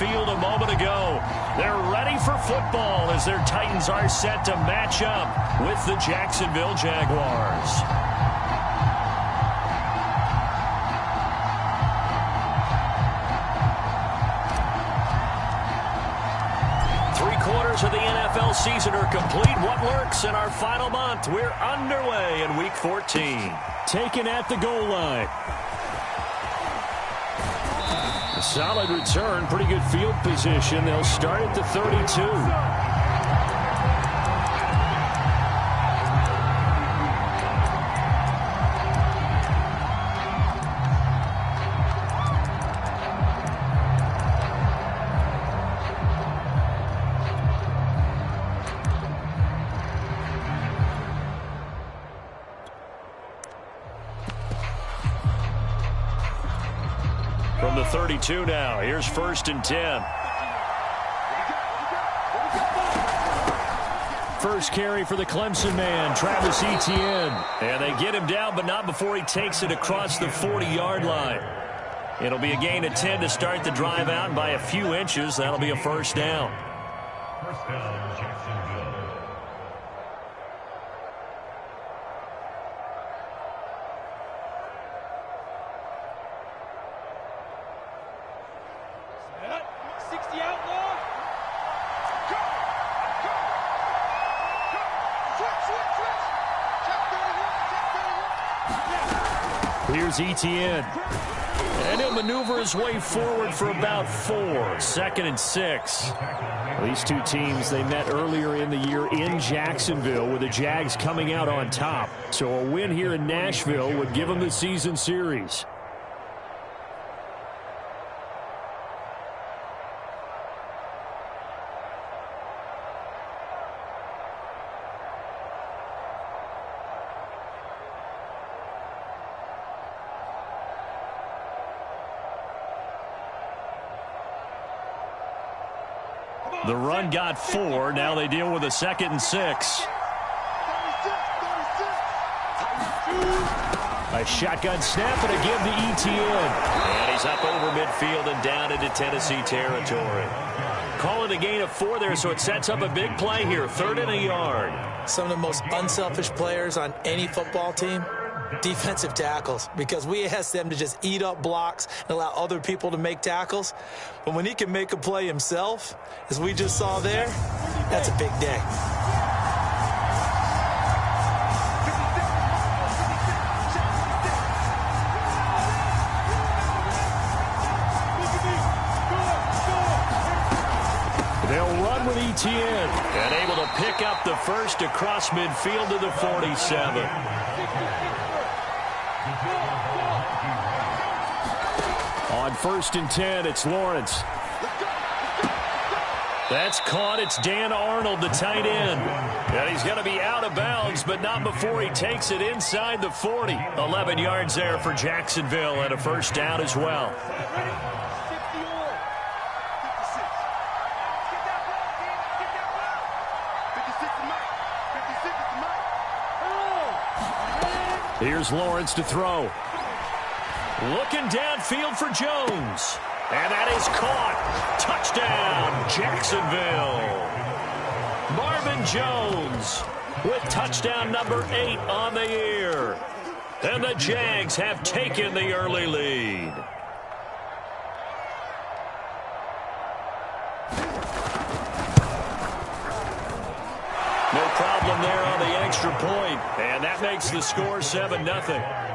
field a moment ago. They're ready for football as their Titans are set to match up with the Jacksonville Jaguars. Of the NFL season are complete. What lurks in our final month? We're underway in Week 14. Taken at the goal line. A solid return. Pretty good field position. They'll start at the 32. From the 32 now, here's 1st and 10. First carry for the Clemson man, Travis Etienne. And they get him down, but not before he takes it across the 40-yard line. It'll be a gain of 10 to start the drive out, and by a few inches, that'll be a first down. First down, Jacksonville. Here's Etienne. And he'll maneuver his way forward for about 4. 2nd and 6. These two teams, they met earlier in the year in Jacksonville with the Jags coming out on top. So a win here in Nashville would give them the season series. The run got 4. Now they deal with a 2nd and 6. A shotgun snap and a give to Etienne. And he's up over midfield and down into Tennessee territory. Call it a gain of 4 there, so it sets up a big play here. 3rd and a yard. Some of the most unselfish players on any football team, defensive tackles, because we ask them to just eat up blocks and allow other people to make tackles. But when he can make a play himself, as we just saw there, that's a big day. They'll run with Etienne and able to pick up the first across midfield to the 47. On 1st and 10, it's Lawrence. That's caught. It's Dan Arnold, the tight end. And he's going to be out of bounds, but not before he takes it inside the 40. 11 yards there for Jacksonville and a first down as well. Here's Lawrence to throw. Looking downfield for Jones. And that is caught. Touchdown, Jacksonville. Marvin Jones with touchdown number 8 on the year. And the Jags have taken the early lead. No problem there on the extra point. And that makes the score 7-0.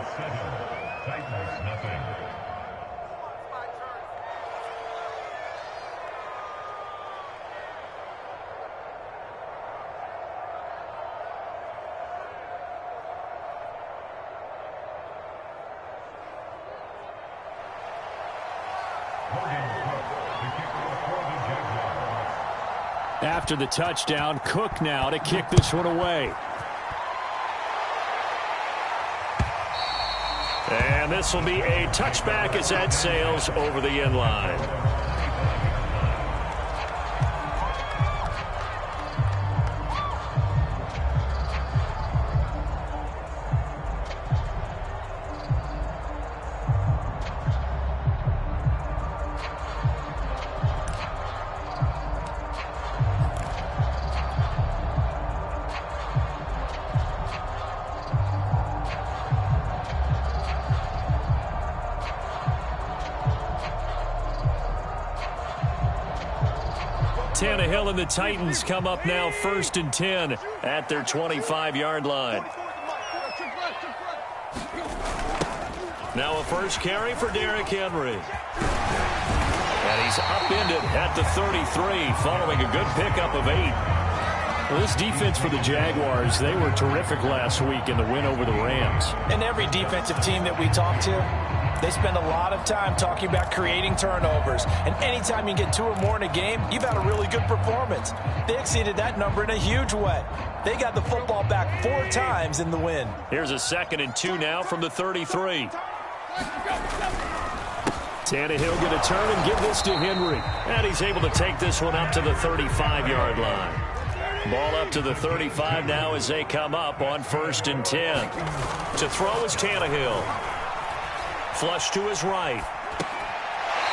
After the touchdown, Cook now to kick this one away. And this will be a touchback as that sails over the end line. Tannehill and the Titans come up now 1st and 10 at their 25-yard line. Now a first carry for Derrick Henry. And he's upended at the 33 following a good pickup of 8. Well, this defense for the Jaguars, they were terrific last week in the win over the Rams. And every defensive team that we talk to, they spend a lot of time talking about creating turnovers. And anytime you get 2 or more in a game, you've had a really good performance. They exceeded that number in a huge way. They got the football back 4 times in the win. Here's a 2nd and 2 now from the 33. Tannehill going to turn and give this to Henry. And he's able to take this one up to the 35-yard line. Ball up to the 35 now as they come up on 1st and 10. To throw is Tannehill. Flush to his right.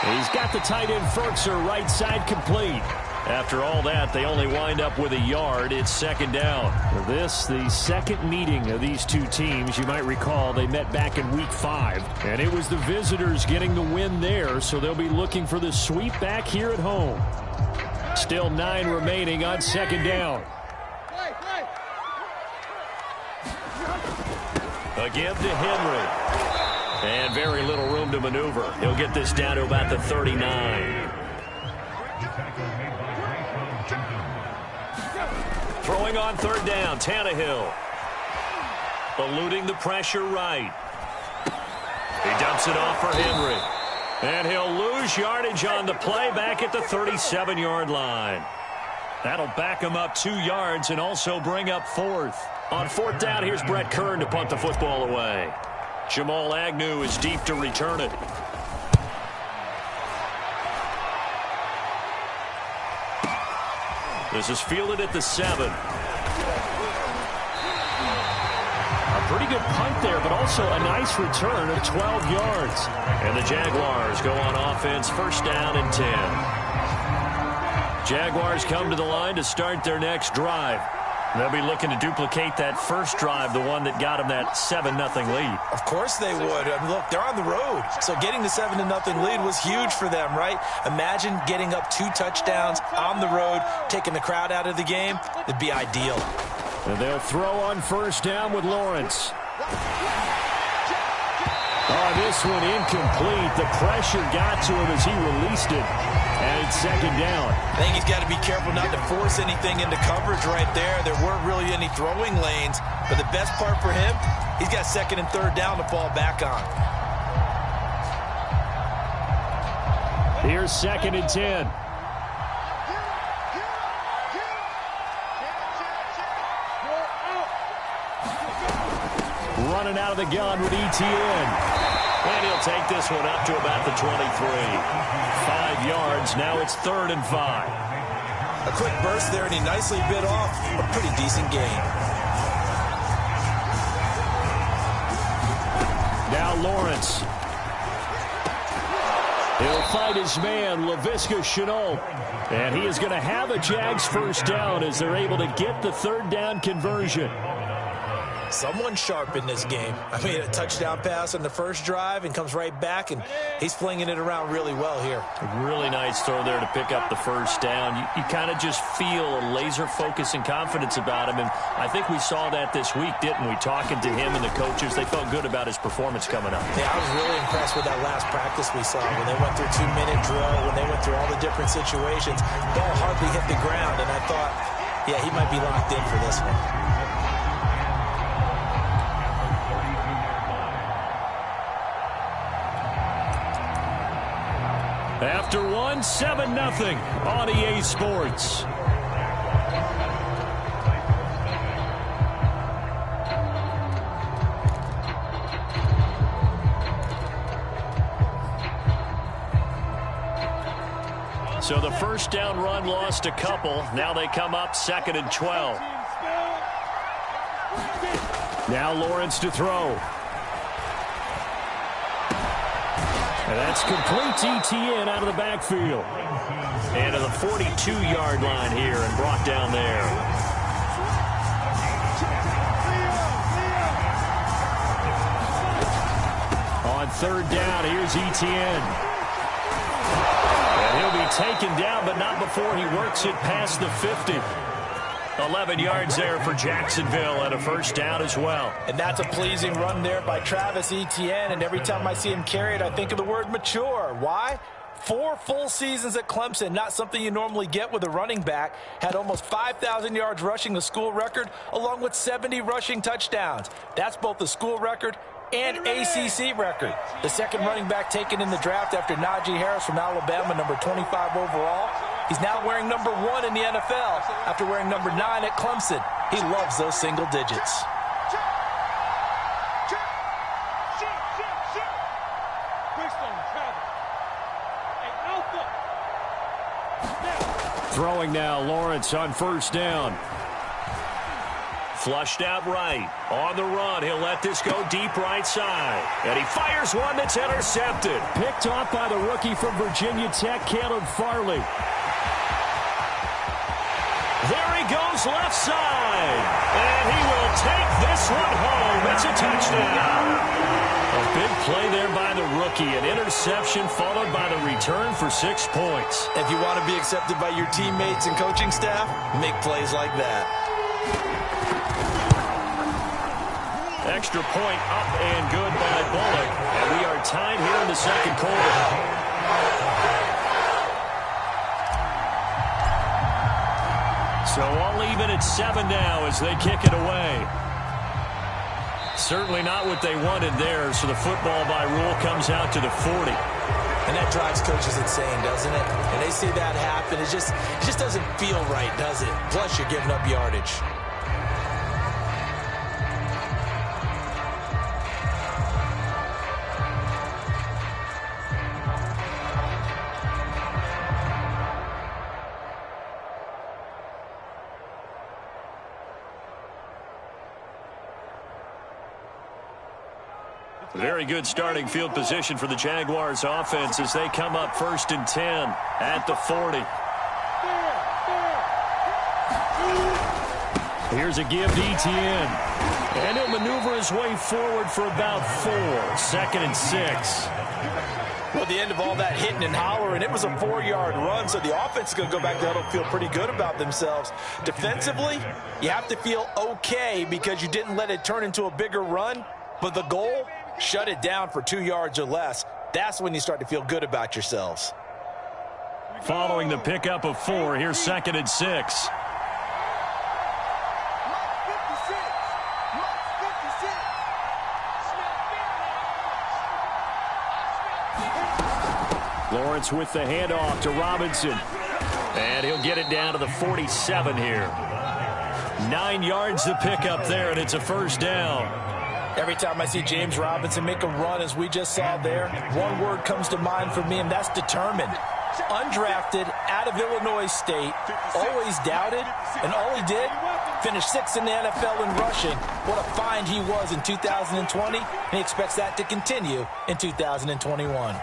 He's got the tight end Fertzer right side complete. After all that, they only wind up with a yard. It's 2nd down. This, the second meeting of these two teams. You might recall they met back in week 5. And it was the visitors getting the win there, so they'll be looking for the sweep back here at home. Still 9 remaining on 2nd down. Again to Henry. And very little room to maneuver. He'll get this down to about the 39. Throwing on 3rd down, Tannehill. Eluding the pressure right. He dumps it off for Henry. And he'll lose yardage on the play back at the 37-yard line. That'll back him up 2 yards and also bring up 4th. On 4th down, here's Brett Kern to punt the football away. Jamal Agnew is deep to return it. This is fielded at the 7. A pretty good punt there, but also a nice return of 12 yards. And the Jaguars go on offense, 1st down and 10. Jaguars come to the line to start their next drive. They'll be looking to duplicate that first drive, the one that got them that 7-0 lead. Of course they would. I mean, look, they're on the road. So getting the 7-0 lead was huge for them, right? Imagine getting up 2 touchdowns on the road, taking the crowd out of the game. It'd be ideal. And they'll throw on 1st down with Lawrence. Oh, this one incomplete. The pressure got to him as he released it. And it's 2nd down. I think he's got to be careful not to force anything into coverage right there. There weren't really any throwing lanes. But the best part for him, he's got 2nd and 3rd down to fall back on. Here's 2nd and 10. Running out of the gun with ETN. And he'll take this one up to about the 23. 5 yards. Now it's 3rd and 5. A quick burst there, and he nicely bit off a pretty decent gain. Now Lawrence. He'll fight his man, Laviska Shenault. And he is going to have a Jags 1st down as they're able to get the 3rd down conversion. Someone sharp in this game. I mean, a touchdown pass on the first drive and comes right back, and he's flinging it around really well here. A really nice throw there to pick up the 1st down. You kind of just feel a laser focus and confidence about him, and I think we saw that this week, didn't we? Talking to him and the coaches, they felt good about his performance coming up. Yeah, I was really impressed with that last practice we saw when they went through 2-minute drill, when they went through all the different situations. Ball hardly hit the ground, and I thought, yeah, he might be locked in for this one. After 7-0 on EA Sports. So the 1st down run lost a couple. Now they come up 2nd and 12. Now Lawrence to throw. And that's complete to ETN out of the backfield. And to the 42-yard line here and brought down there. On 3rd down, here's ETN. And he'll be taken down, but not before he works it past the 50. 11 yards there for Jacksonville and a first down as well. And that's a pleasing run there by Travis Etienne, and every time I see him carry it, I think of the word mature. Why? 4 full seasons at Clemson, not something you normally get with a running back. Had almost 5,000 yards rushing, the school record, along with 70 rushing touchdowns. That's both the school record and ACC record. The second running back taken in the draft after Najee Harris from Alabama, number 25 overall. He's now wearing number 1 in the NFL after wearing number 9 at Clemson. He loves those single digits. Throwing now, Lawrence on first down. Flushed out right. On the run, he'll let this go deep right side. And he fires one that's intercepted. Picked off by the rookie from Virginia Tech, Caleb Farley. There he goes left side. And he will take this one home. It's a touchdown. A big play there by the rookie. An interception followed by the return for 6 points. If you want to be accepted by your teammates and coaching staff, make plays like that. Extra point up and good by Bullock. And we are tied here in the second quarter. So all even at 7 now as they kick it away. Certainly not what they wanted there, so the football by rule comes out to the 40. And that drives coaches insane, doesn't it? And they see that happen. It just doesn't feel right, does it? Plus, you're giving up yardage. Very good starting field position for the Jaguars offense as they come up 1st and 10 at the 40. Here's a give to Etienne. And he'll maneuver his way forward for about 4. 2nd and 6. Well, the end of all that hitting and hollering, it was a 4-yard run, so the offense is going to go back there and feel pretty good about themselves. Defensively, you have to feel okay because you didn't let it turn into a bigger run, but the goal, shut it down for 2 yards or less. That's when you start to feel good about yourselves. Following the pickup of 4, here's 2nd and 6. Lawrence with the handoff to Robinson. And he'll get it down to the 47 here. 9 yards to pick up there, and it's a first down. Every time I see James Robinson make a run, as we just saw there, one word comes to mind for me, and that's determined. Undrafted, out of Illinois State, always doubted, and all he did, finished 6th in the NFL in rushing. What a find he was in 2020, and he expects that to continue in 2021.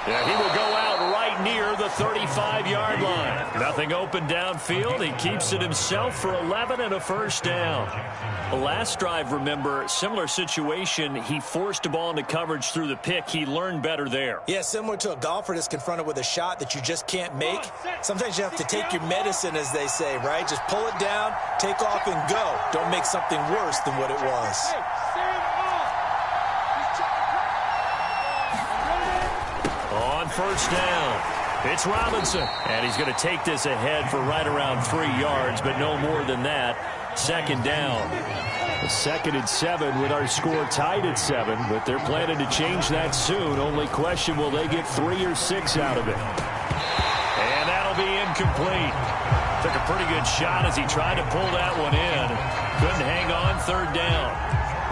Yeah, he will go out right near the 35-yard line. Nothing open downfield. He keeps it himself for 11 and a first down. The last drive, remember, similar situation. He forced a ball into coverage through the pick. He learned better there. Yeah, similar to a golfer that's confronted with a shot that you just can't make. Sometimes you have to take your medicine, as they say, right? Just pull it down, take off, and go. Don't make something worse than what it was. On first down, it's Robinson. And he's going to take this ahead for right around 3 yards, but no more than that. 2nd down. 2nd and 7 with our score tied at 7, but they're planning to change that soon. Only question, will they get 3 or 6 out of it? And that'll be incomplete. Took a pretty good shot as he tried to pull that one in. Couldn't hang on. 3rd down.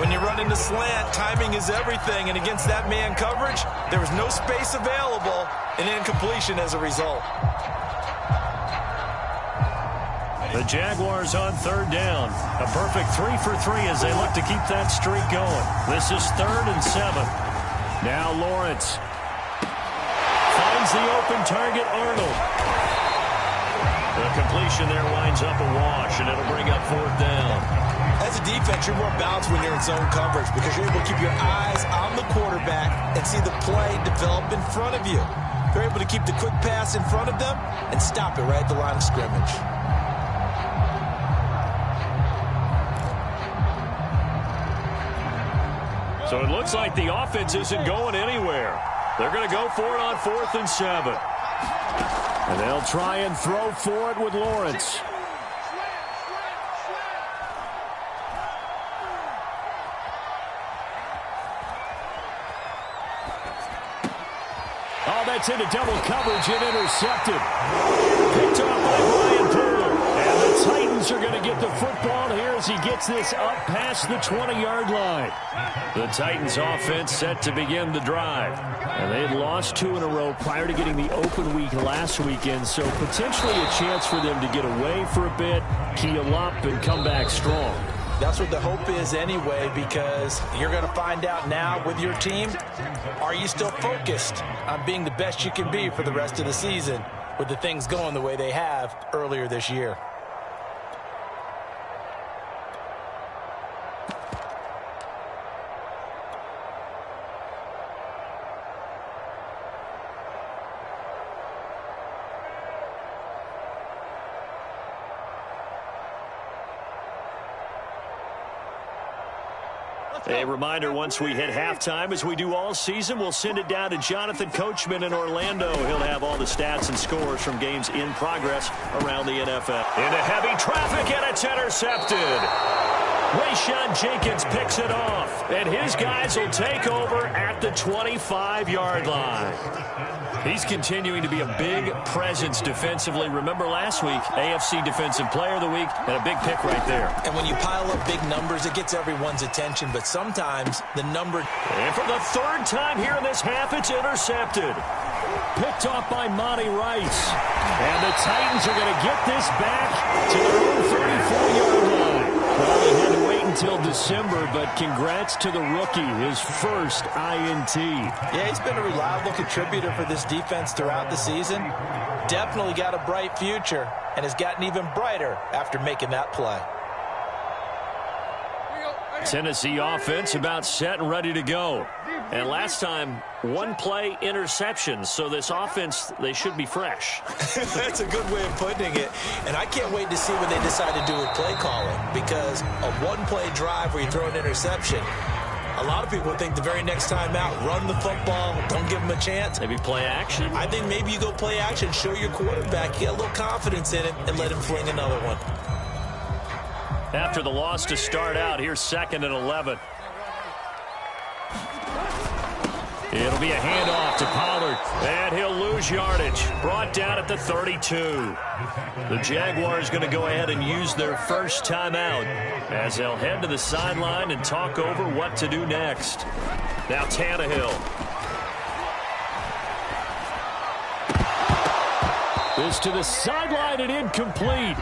When you run into slant, timing is everything, and against that man coverage, there was no space available, and incompletion as a result. The Jaguars on 3rd down. A perfect 3 for 3 as they look to keep that streak going. This is 3rd and 7. Now Lawrence finds the open target, Arnold. The completion there winds up a wash, and it'll bring up 4th down. As a defense, you're more balanced when you're in zone coverage because you're able to keep your eyes on the quarterback and see the play develop in front of you. They're able to keep the quick pass in front of them and stop it right at the line of scrimmage. So it looks like the offense isn't going anywhere. They're going to go for it on 4th and 7. And they'll try and throw for it with Lawrence. Oh, that's into double coverage and intercepted. Picked off by Brian Poole. And the Titans are going to get the football here as he gets this up past the 20-yard line. The Titans offense set to begin the drive. And they had lost 2 in a row prior to getting the open week last weekend, so potentially a chance for them to get away for a bit, keel up, and come back strong. That's what the hope is anyway, because you're going to find out now with your team, are you still focused on being the best you can be for the rest of the season with the things going the way they have earlier this year? A reminder, once we hit halftime, as we do all season, we'll send it down to Jonathan Coachman in Orlando. He'll have all the stats and scores from games in progress around the NFL. Into heavy traffic, and it's intercepted. Rayshawn Jenkins picks it off, and his guys will take over at the 25-yard line. He's continuing to be a big presence defensively. Remember last week, AFC Defensive Player of the Week, and a big pick right there. And when you pile up big numbers, it gets everyone's attention, but sometimes the number... And for the 3rd time here in this half, it's intercepted. Picked off by Monty Rice. And the Titans are going to get this back to their own 34-yard line. Well, they had to wait until December, but congrats to the rookie, his first INT. Yeah, he's been a reliable contributor for this defense throughout the season. Definitely got a bright future and has gotten even brighter after making that play. Tennessee offense about set and ready to go. And last time, 1-play interceptions. So this offense, they should be fresh. That's a good way of putting it. And I can't wait to see what they decide to do with play calling, because a 1-play drive where you throw an interception, a lot of people think the very next time out, run the football, don't give them a chance. Maybe play action. I think maybe you go play action, show your quarterback, you get a little confidence in him, and let him fling another one. After the loss to start out, here's 2nd and 11. It'll be a handoff to Pollard, and he'll lose yardage. Brought down at the 32. The Jaguars going to go ahead and use their first timeout as they'll head to the sideline and talk over what to do next. Now Tannehill. This to the sideline and incomplete.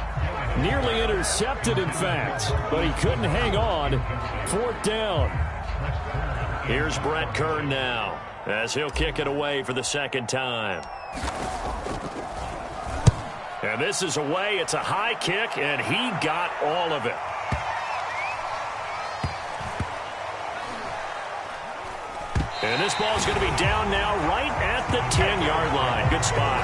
Nearly intercepted, in fact, but he couldn't hang on. 4th down. Here's Brett Kern now as he'll kick it away for the 2nd time. And this is away. It's a high kick, and he got all of it. And this ball's going to be down now right at the 10-yard line. Good spot.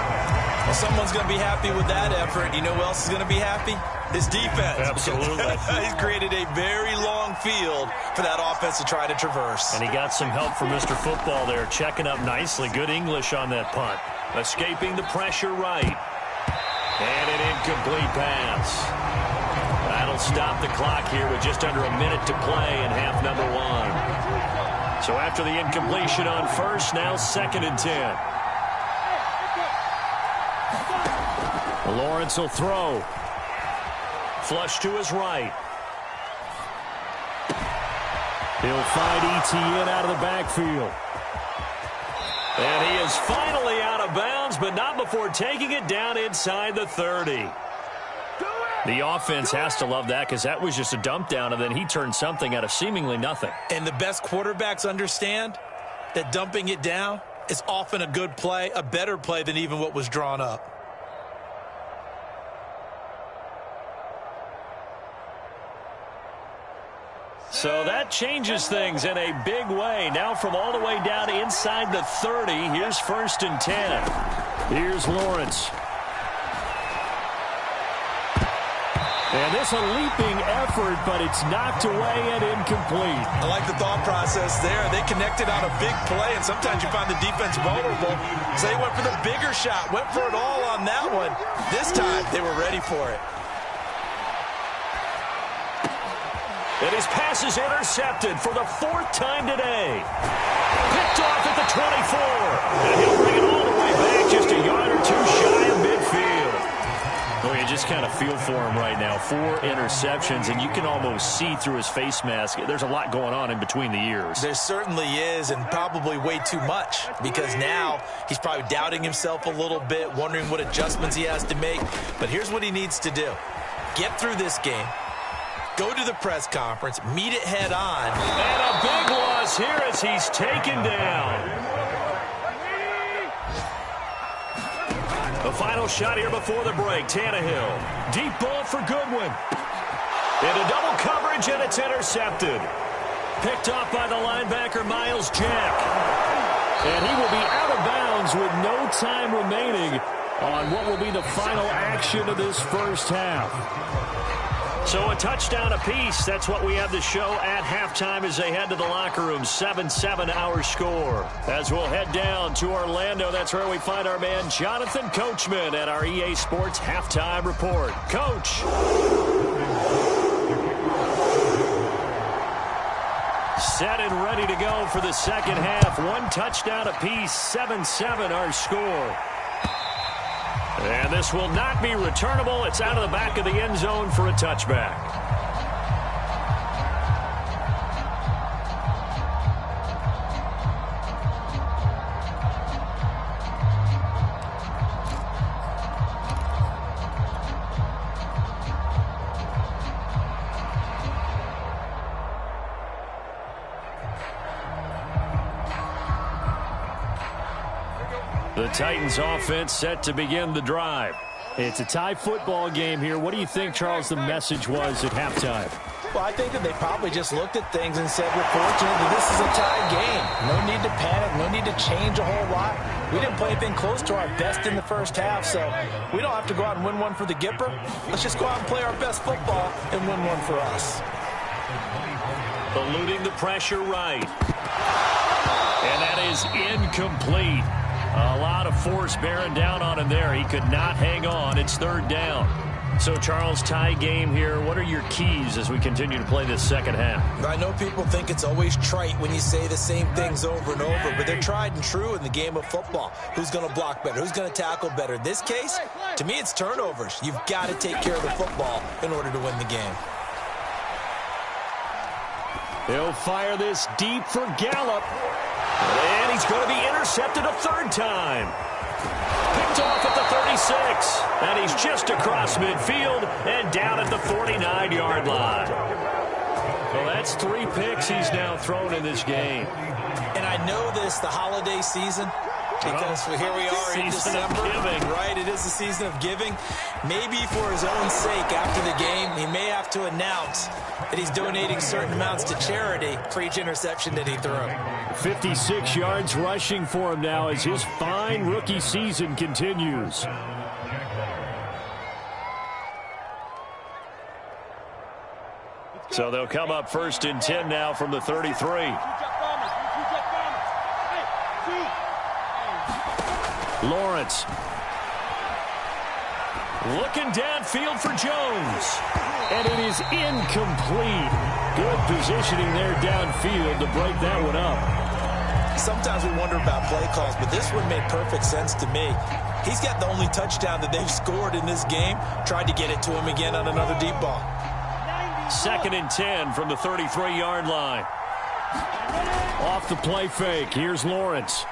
Well, someone's going to be happy with that effort. You know who else is going to be happy? His defense. Absolutely. He's created a very long field for that offense to try to traverse. And he got some help from Mr. Football there, checking up nicely. Good English on that punt. Escaping the pressure right. And an incomplete pass. That'll stop the clock here with just under a minute to play in half number 1. So after the incompletion on first, now 2nd and 10. Lawrence will throw. Flush to his right. He'll find Etienne out of the backfield. And he is finally out of bounds, but not before taking it down inside the 30. The offense has to love that, because that was just a dump down, and then he turned something out of seemingly nothing. And the best quarterbacks understand that dumping it down is often a good play, a better play than even what was drawn up. So that changes things in a big way. Now from all the way down inside the 30, here's 1st and 10. Here's Lawrence. And this a leaping effort, but it's knocked away and incomplete. I like the thought process there. They connected on a big play, and sometimes you find the defense vulnerable. So they went for the bigger shot, went for it all on that one. This time, they were ready for it. And his pass is intercepted for the 4th time today. Picked off at the 24. And he'll bring it all the way back just a yard or 2 shy of midfield. Oh, you just kind of feel for him right now. 4 interceptions, and you can almost see through his face mask. There's a lot going on in between the ears. There certainly is, and probably way too much, because now he's probably doubting himself a little bit, wondering what adjustments he has to make. But here's what he needs to do. Get through this game. Go to the press conference, meet it head on. And a big loss here as he's taken down. The final shot here before the break. Tannehill. Deep ball for Goodwin. Into double coverage, and it's intercepted. Picked off by the linebacker, Miles Jack. And he will be out of bounds with no time remaining on what will be the final action of this first half. So a touchdown apiece. That's what we have to show at halftime as they head to the locker room. 7-7 our score. As we'll head down to Orlando, that's where we find our man Jonathan Coachman at our EA Sports Halftime Report. Coach. Set and ready to go for the second half. 1 touchdown apiece. 7-7 our score. And this will not be returnable. It's out of the back of the end zone for a touchback. The Titans offense set to begin the drive. It's a tie football game here. What do you think, Charles, the message was at halftime? Well, I think that they probably just looked at things and said, we're fortunate that this is a tie game. No need to panic, no need to change a whole lot. We didn't play anything close to our best in the first half, so we don't have to go out and win one for the Gipper. Let's just go out and play our best football and win one for us. Eluding the pressure right. And that is incomplete. A lot of force bearing down on him there. He could not hang on. It's 3rd down. So, Charles, tie game here. What are your keys as we continue to play this second half? I know people think it's always trite when you say the same things over and over, but they're tried and true in the game of football. Who's going to block better? Who's going to tackle better? In this case, to me, it's turnovers. You've got to take care of the football in order to win the game. He'll fire this deep for Gallup. And he's going to be intercepted a 3rd time. Picked off at the 36. And he's just across midfield and down at the 49-yard line. Well, that's 3 picks he's now thrown in this game. And I know this, the holiday season, because here we are in December. Right, it is the season of giving. Maybe for his own sake after the game, he may have to announce that he's donating certain amounts to charity for each interception that he threw. 56 yards rushing for him now as his fine rookie season continues. So they'll come up 1st and 10 now from the 33. Lawrence. Looking downfield for Jones. And it is incomplete. Good positioning there downfield to break that one up. Sometimes we wonder about play calls, but this one made perfect sense to me. He's got the only touchdown that they've scored in this game. Tried to get it to him again on another deep ball. 2nd and 10 from the 33-yard line. Off the play fake. Here's Lawrence.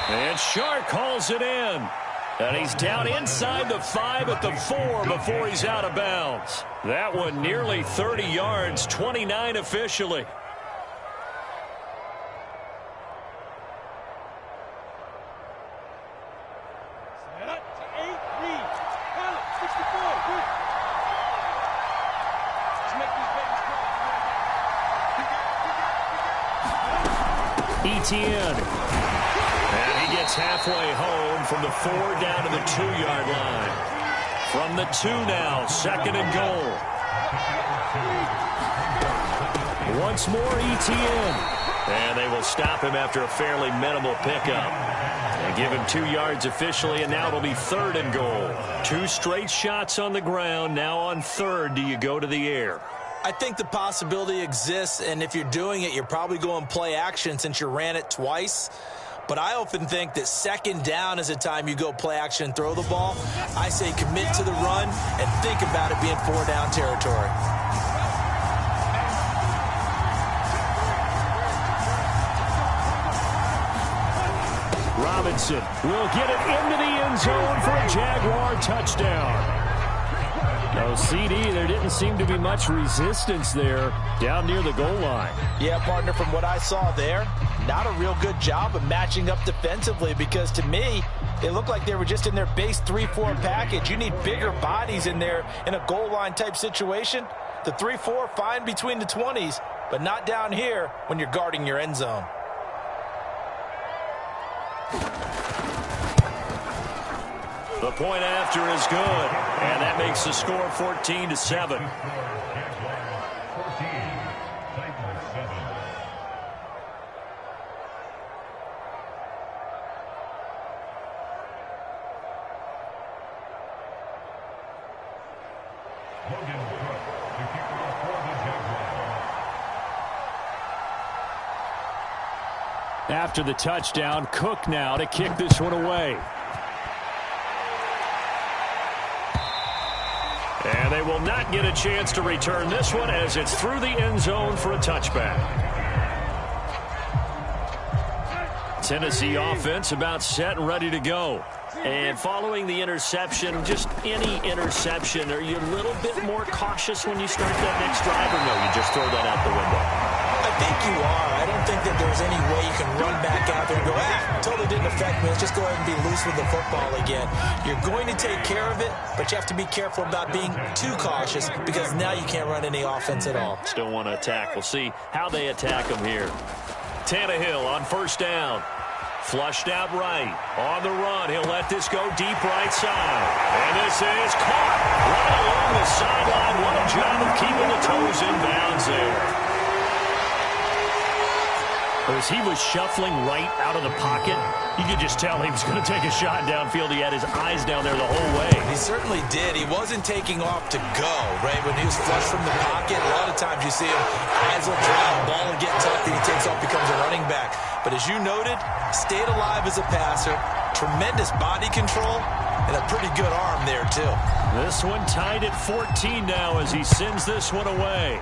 And Shark calls it in. And he's down inside the 5 at the 4 before he's out of bounds. That one nearly 30 yards, 29 officially. Etienne. And he gets halfway home from the 4 down to the 2-yard line. From the 2 now, 2nd and goal. Once more, Etienne. And they will stop him after a fairly minimal pickup. And give him 2 yards officially, and now it'll be 3rd and goal. 2 straight shots on the ground. Now on 3rd, do you go to the air? I think the possibility exists, and if you're doing it, you're probably going play action since you ran it twice. But I often think that 2nd down is the time you go play action and throw the ball. I say commit to the run and think about it being 4-down territory. Robinson will get it into the end zone for a Jaguar touchdown. No CD, there didn't seem to be much resistance there down near the goal line. Yeah, partner, from what I saw there, not a real good job of matching up defensively because to me, it looked like they were just in their base 3-4 package. You need bigger bodies in there in a goal line type situation. The 3-4, fine between the 20s, but not down here when you're guarding your end zone. The point after is good, and that makes the score 14-7. After the touchdown, Cook now to kick this one away. And they will not get a chance to return this one as it's through the end zone for a touchback. Tennessee offense about set and ready to go. And following the interception, just any interception, are you a little bit more cautious when you start that next drive, or no, you just throw that out the window? I think you are. I don't think that there's any way you can run back out there and go, totally didn't affect me. Let's just go ahead and be loose with the football again. You're going to take care of it, but you have to be careful about being too cautious because now you can't run any offense at all. Still want to attack. We'll see how they attack them here. Tannehill on 1st down. Flushed out right. On the run, he'll let this go deep right side. And this is caught right along the sideline. What a job of keeping the toes in bounds there. As he was shuffling right out of the pocket, you could just tell he was going to take a shot downfield. He had his eyes down there the whole way. He certainly did. He wasn't taking off to go, right? When he was flushed from the pocket, a lot of times you see him, eyes will drop, ball will get tucked, and he takes off, becomes a running back. But as you noted, stayed alive as a passer, tremendous body control, and a pretty good arm there, too. This one tied at 14 now as he sends this one away.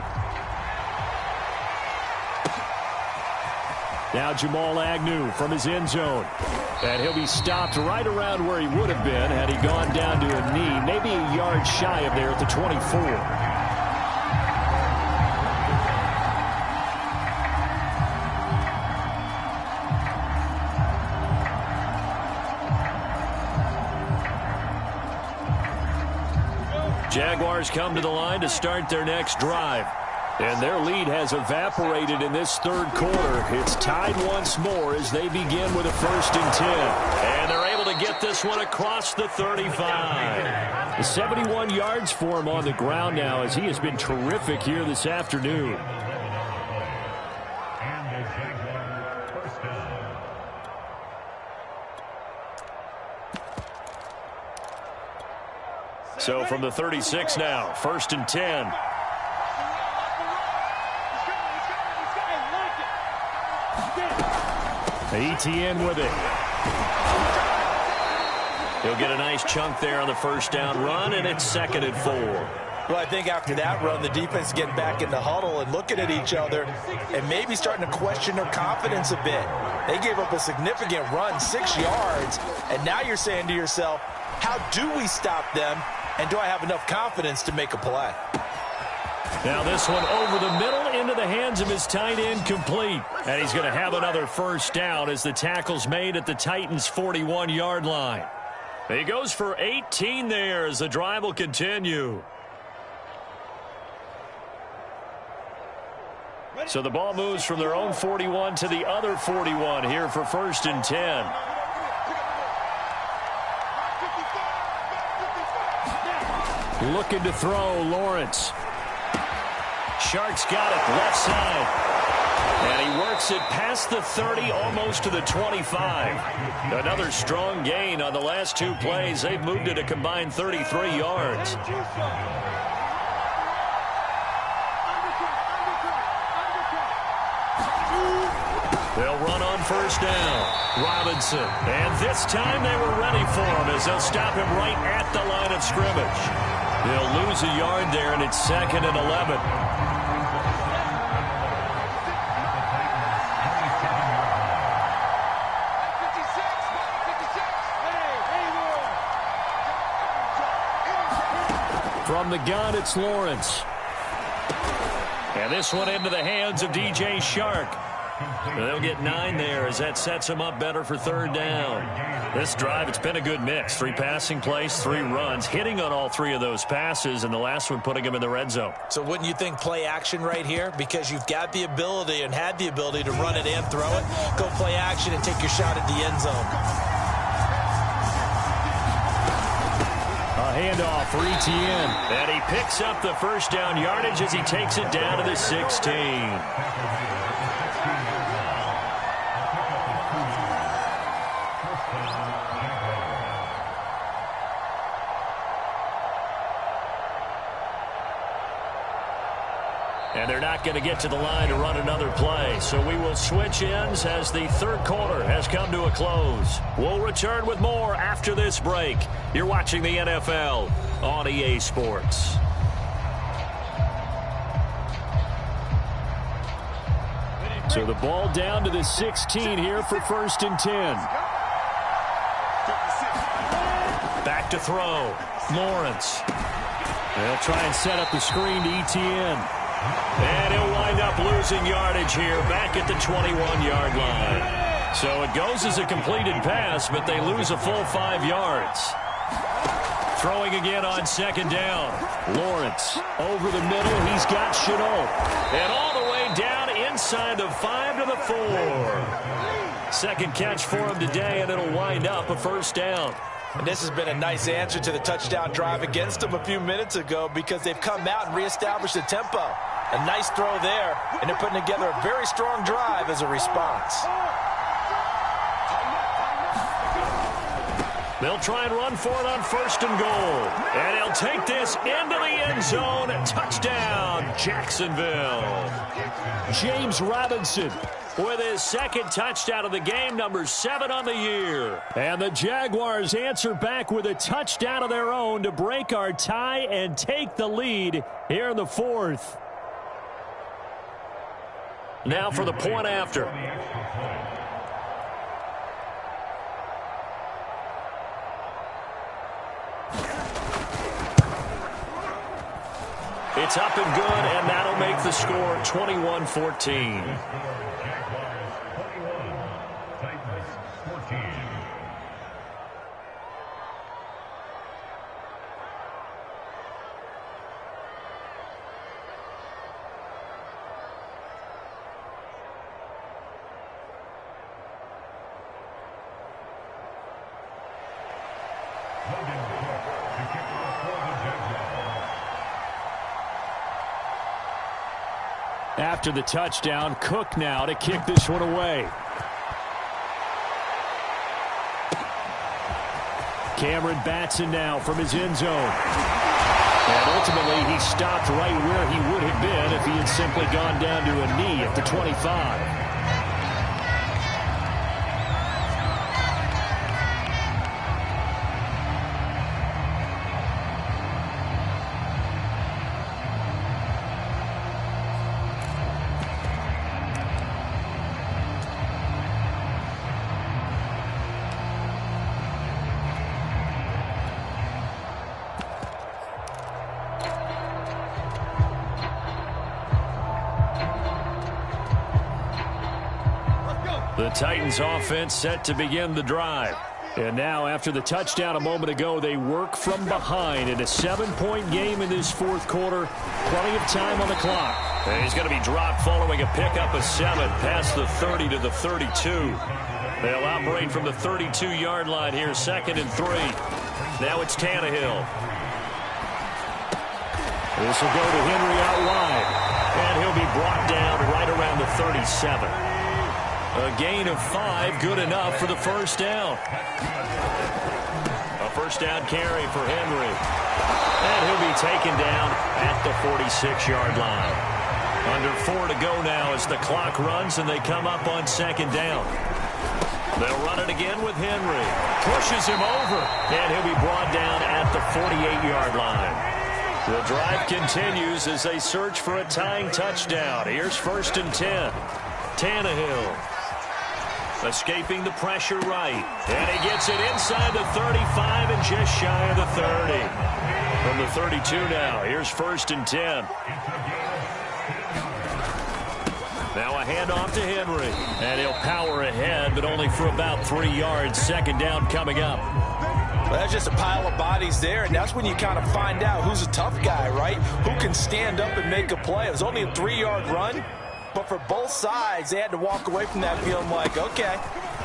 Now Jamal Agnew from his end zone. And he'll be stopped right around where he would have been had he gone down to a knee, maybe a yard shy of there at the 24. Jaguars come to the line to start their next drive. And their lead has evaporated in this 3rd quarter. It's tied once more as they begin with a 1st and 10. And they're able to get this one across the 35. 71 yards for him on the ground now as he has been terrific here this afternoon. So from the 36 now, 1st and 10. Etienne with it. He'll get a nice chunk there on the 1st down run, and it's 2nd and 4. Well, I think after that run, the defense is getting back in the huddle and looking at each other and maybe starting to question their confidence a bit. They gave up a significant run, 6 yards, and now you're saying to yourself, how do we stop them, and do I have enough confidence to make a play? Now this one over the middle into the hands of his tight end, complete. And he's going to have another 1st down as the tackle's made at the Titans' 41-yard line. He goes for 18 there as the drive will continue. So the ball moves from their own 41 to the other 41 here for 1st and 10. Looking to throw, Lawrence. Sharks got it, left side. And he works it past the 30, almost to the 25. Another strong gain on the last 2 plays. They've moved it a combined 33 yards. They'll run on 1st down. Robinson. And this time they were ready for him as they'll stop him right at the line of scrimmage. They'll lose a yard there, and it's 2nd and 11. From the gun, it's Lawrence. And this one into the hands of DJ Chark. They'll get 9 there as that sets them up better for 3rd down. This drive, it's been a good mix. 3 passing plays, 3 runs, hitting on all 3 of those passes, and the last one putting them in the red zone. So wouldn't you think play action right here? Because you've got the ability and had the ability to run it and throw it. Go play action and take your shot at the end zone. A handoff for Etienne. And he picks up the 1st down yardage as he takes it down to the 16. And they're not going to get to the line to run another play. So we will switch ends as the 3rd quarter has come to a close. We'll return with more after this break. You're watching the NFL on EA Sports. So the ball down to the 16 here for 1st and 10. Back to throw. Lawrence. They'll try and set up the screen to Etienne. And he'll wind up losing yardage here back at the 21-yard line. So it goes as a completed pass, but they lose a full 5 yards. Throwing again on 2nd down. Lawrence over the middle. He's got Shenault. And all the way down inside the 5 to the 4. 2nd catch for him today, and it'll wind up a 1st down. And this has been a nice answer to the touchdown drive against them a few minutes ago because they've come out and reestablished the tempo. A nice throw there, and they're putting together a very strong drive as a response. They'll try and run for it on 1st and goal. And he'll take this into the end zone. Touchdown, Jacksonville. James Robinson with his 2nd touchdown of the game, number 7 on the year. And the Jaguars answer back with a touchdown of their own to break our tie and take the lead here in the 4th. Now for the point after. It's up and good, and that'll make the score 21-14. After the touchdown, Cook now to kick this one away. Cameron Batson now from his end zone. And ultimately, he stopped right where he would have been if he had simply gone down to a knee at the 25. The Titans offense set to begin the drive. And now, after the touchdown a moment ago, they work from behind in a 7-point game in this fourth quarter. Plenty of time on the clock. And he's going to be dropped following a pickup of 7 past the 30 to the 32. They'll operate from the 32-yard line here, 2nd and 3. Now it's Tannehill. This will go to Henry out wide. And he'll be brought down right around the 37. A gain of 5, good enough for the first down. A first down carry for Henry. And he'll be taken down at the 46-yard line. Under 4 to go now as the clock runs and they come up on 2nd down. They'll run it again with Henry. Pushes him over. And he'll be brought down at the 48-yard line. The drive continues as they search for a tying touchdown. Here's 1st and 10. Tannehill. Escaping the pressure right. And he gets it inside the 35 and just shy of the 30. From the 32 now, here's 1st and 10. Now a handoff to Henry. And he'll power ahead, but only for about 3 yards. 2nd down coming up. Well, that's just a pile of bodies there, and that's when you kind of find out who's a tough guy, right? Who can stand up and make a play. It was only a 3-yard run. But for both sides, they had to walk away from that feeling like, okay,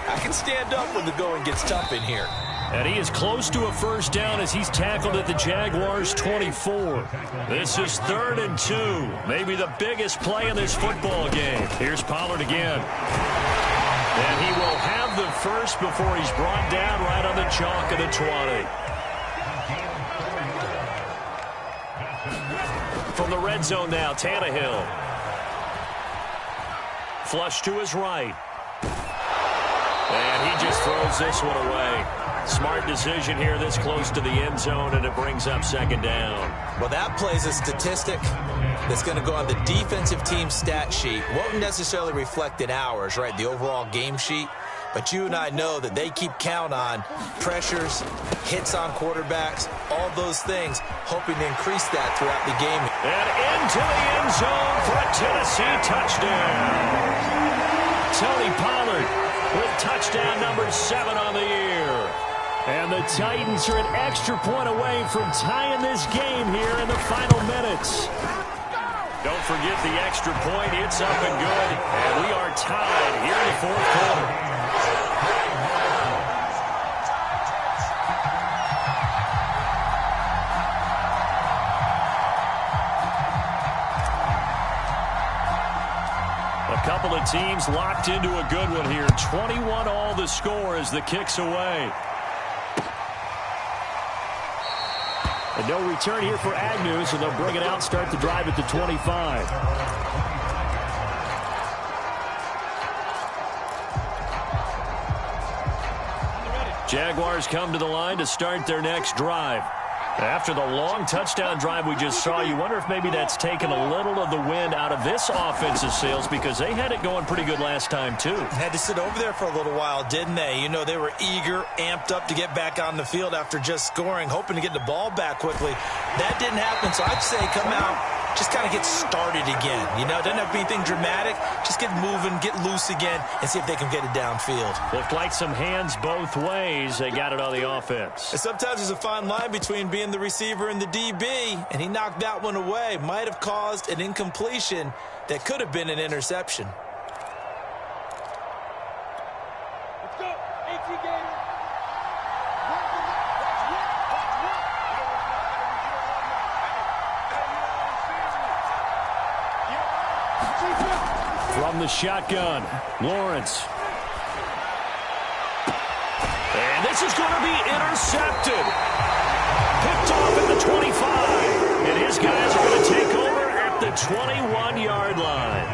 I can stand up when the going gets tough in here. And he is close to a first down as he's tackled at the Jaguars' 24. This is 3rd and 2. Maybe the biggest play in this football game. Here's Pollard again. And he will have the first before he's brought down right on the chalk of the 20. From the red zone now, Tannehill. Flush to his right. And he just throws this one away. Smart decision here this close to the end zone, and it brings up 2nd down. Well, that plays a statistic that's going to go on the defensive team stat sheet. Won't necessarily reflect in ours, right, the overall game sheet. But you and I know that they keep count on pressures, hits on quarterbacks, all those things, hoping to increase that throughout the game. And into the end zone for a Tennessee touchdown. Tony Pollard with touchdown number 7 on the year. And the Titans are an extra point away from tying this game here in the final minutes. Don't forget the extra point. It's up and good. And we are tied here in the fourth quarter. A couple of teams locked into a good one here. 21 all the score as the kick's away. And no return here for Agnew, so they'll bring it out, start the drive at the 25. Jaguars come to the line to start their next drive. After the long touchdown drive we just saw, you wonder if maybe that's taken a little of the wind out of this offensive sails because they had it going pretty good last time, too. Had to sit over there for a little while, didn't they? You know, they were eager, amped up to get back on the field after just scoring, hoping to get the ball back quickly. That didn't happen, so I'd say come out, just kind of get started again. You know, doesn't have to be anything dramatic. Just get moving, get loose again, and see if they can get it downfield. Looked like some hands both ways. They got it on the offense. And sometimes there's a fine line between being the receiver and the DB, and he knocked that one away. Might have caused an incompletion that could have been an interception. Let's go. 18 Gators. From the shotgun, Lawrence. And this is going to be intercepted. Picked off at the 25. And his guys are going to take over at the 21-yard line.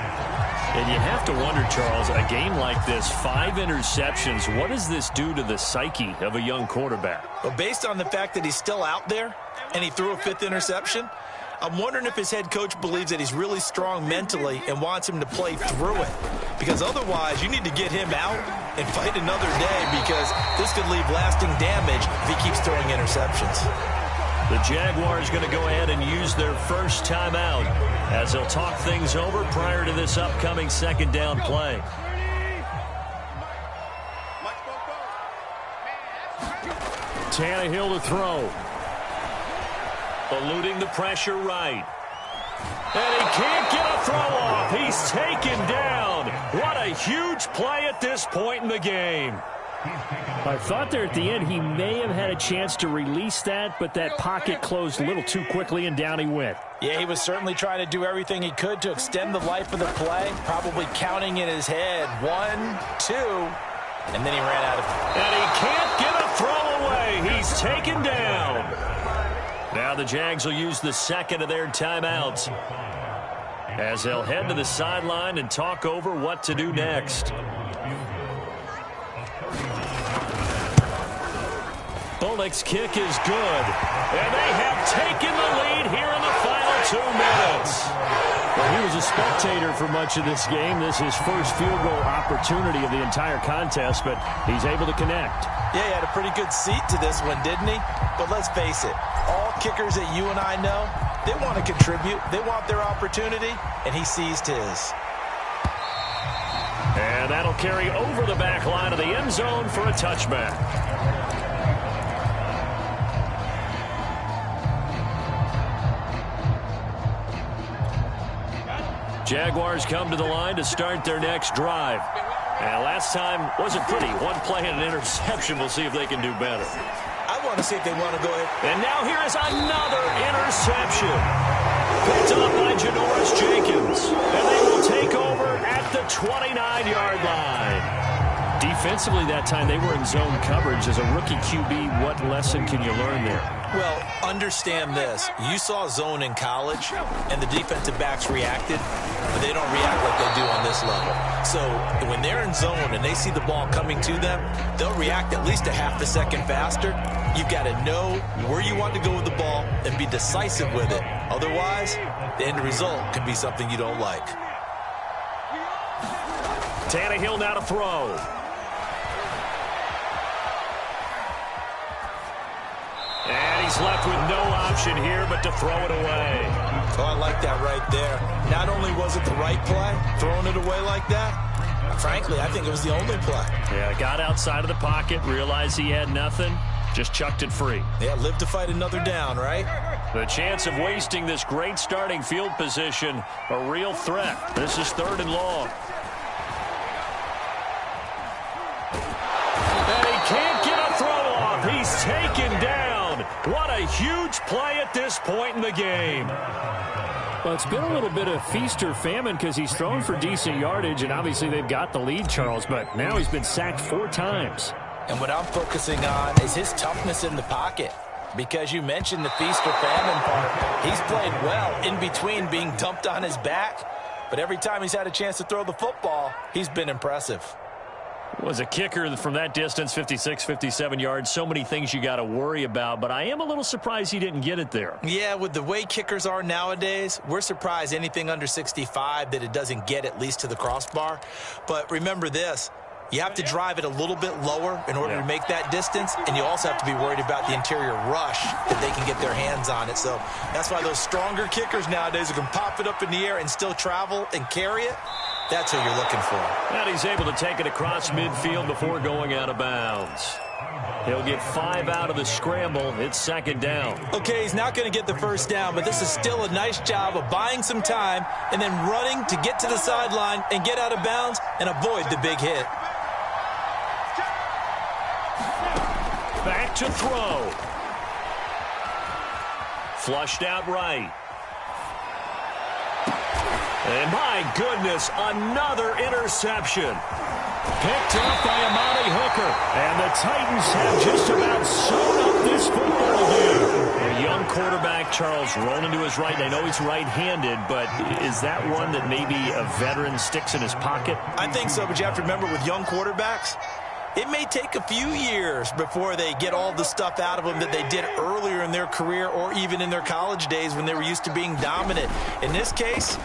And you have to wonder, Charles, a game like this, 5 interceptions, what does this do to the psyche of a young quarterback? Well, based on the fact that he's still out there and he threw a 5th interception, I'm wondering if his head coach believes that he's really strong mentally and wants him to play through it. Because otherwise, you need to get him out and fight another day because this could leave lasting damage if he keeps throwing interceptions. The Jaguars going to go ahead and use their first timeout as they'll talk things over prior to this upcoming 2nd down play. Tannehill to throw. Eluding the pressure right. And he can't get a throw off. He's taken down. What a huge play at this point in the game. I thought there at the end he may have had a chance to release that, but that pocket closed a little too quickly, and down he went. Yeah, he was certainly trying to do everything he could to extend the life of the play, probably counting in his head 1, 2, and then he ran out of it. And he can't get a throw away. He's taken down. Now the Jags will use the second of their timeouts as they'll head to the sideline and talk over what to do next. Bullock's kick is good, and they have taken the lead here in the final 2 minutes. Well, he was a spectator for much of this game. This is his first field goal opportunity of the entire contest, but he's able to connect. Yeah, he had a pretty good seat to this one, didn't he? But let's face it, all kickers that you and I know, they want to contribute. They want their opportunity, and he seized his. And that'll carry over the back line of the end zone for a touchback. Jaguars come to the line to start their next drive. And last time wasn't pretty. One play and an interception. We'll see if they can do better. I want to see if they want to go ahead. And now here is another interception. Picked up by Janoris Jenkins. And they will take over at the 29-yard line. Defensively that time, they were in zone coverage. As a rookie QB, what lesson can you learn there? Well, understand this. You saw zone in college, and the defensive backs reacted, but they don't react like they do on this level. So when they're in zone and they see the ball coming to them, they'll react at least a half a second faster. You've got to know where you want to go with the ball and be decisive with it. Otherwise, the end result could be something you don't like. Tannehill now to throw. And he's left with no option here but to throw it away. Oh, I like that right there. Not only was it the right play, throwing it away like that, frankly, I think it was the only play. Yeah, got outside of the pocket, realized he had nothing, just chucked it free. Yeah, live to fight another down, right? The chance of wasting this great starting field position, a real threat. This is 3rd and long. And he can't get a throw off. He's taken down. What a huge play at this point in the game. Well, it's been a little bit of feast or famine because he's thrown for decent yardage, and obviously they've got the lead, Charles, but now he's been sacked 4 times. And what I'm focusing on is his toughness in the pocket. Because you mentioned the feast or famine part. He's played well in between being dumped on his back. But every time he's had a chance to throw the football, he's been impressive. Was a kicker from that distance, 56, 57 yards. So many things you got to worry about, but I am a little surprised he didn't get it there. Yeah, with the way kickers are nowadays, we're surprised anything under 65 that it doesn't get at least to the crossbar. But remember this. You have to drive it a little bit lower in order to make that distance, and you also have to be worried about the interior rush that they can get their hands on it. So that's why those stronger kickers nowadays who can pop it up in the air and still travel and carry it, that's who you're looking for. And he's able to take it across midfield before going out of bounds. He'll get 5 out of the scramble. It's 2nd down. Okay, he's not going to get the first down, but this is still a nice job of buying some time and then running to get to the sideline and get out of bounds and avoid the big hit. Back to throw. Flushed out right. And my goodness, another interception. Picked up by Amani Hooker. And the Titans have just about sewn up this football game. A young quarterback, Charles, rolling to his right. I know he's right-handed, but is that one that maybe a veteran sticks in his pocket? I think so, but you have to remember with young quarterbacks, it may take a few years before they get all the stuff out of them that they did earlier in their career or even in their college days when they were used to being dominant. In this case,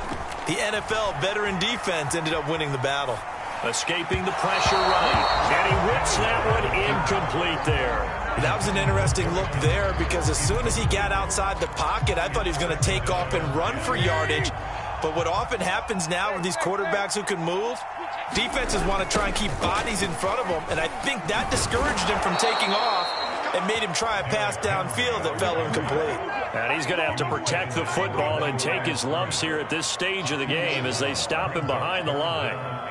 the NFL veteran defense ended up winning the battle. Escaping the pressure right. And he whips that one incomplete there. That was an interesting look there because as soon as he got outside the pocket, I thought he was going to take off and run for yardage. But what often happens now with these quarterbacks who can move, defenses want to try and keep bodies in front of them, and I think that discouraged him from taking off, and made him try a pass downfield that fell incomplete. And he's going to have to protect the football and take his lumps here at this stage of the game as they stop him behind the line.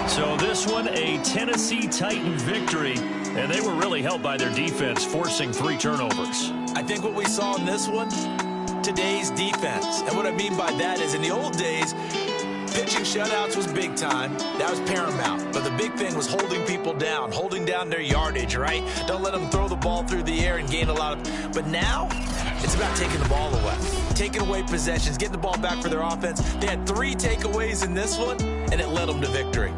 So this one, a Tennessee Titan victory, and they were really helped by their defense, forcing 3 turnovers. I think what we saw in this one, today's defense. And what I mean by that is in the old days, pitching shutouts was big time. That was paramount. But the big thing was holding people down, holding down their yardage, right? Don't let them throw the ball through the air and gain a lot of... But now, it's about taking the ball away. Taking away possessions, getting the ball back for their offense. They had 3 takeaways in this one, and it led them to victory.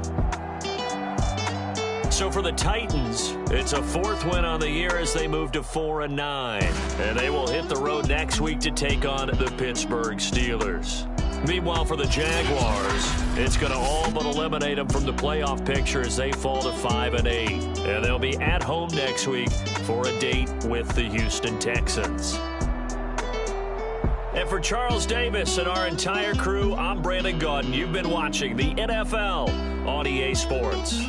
So for the Titans, it's a 4th win on the year as they move to 4-9. And they will hit the road next week to take on the Pittsburgh Steelers. Meanwhile, for the Jaguars, it's going to all but eliminate them from the playoff picture as they fall to 5-8. And they'll be at home next week for a date with the Houston Texans. And for Charles Davis and our entire crew, I'm Brandon Gaudin. You've been watching the NFL on EA Sports.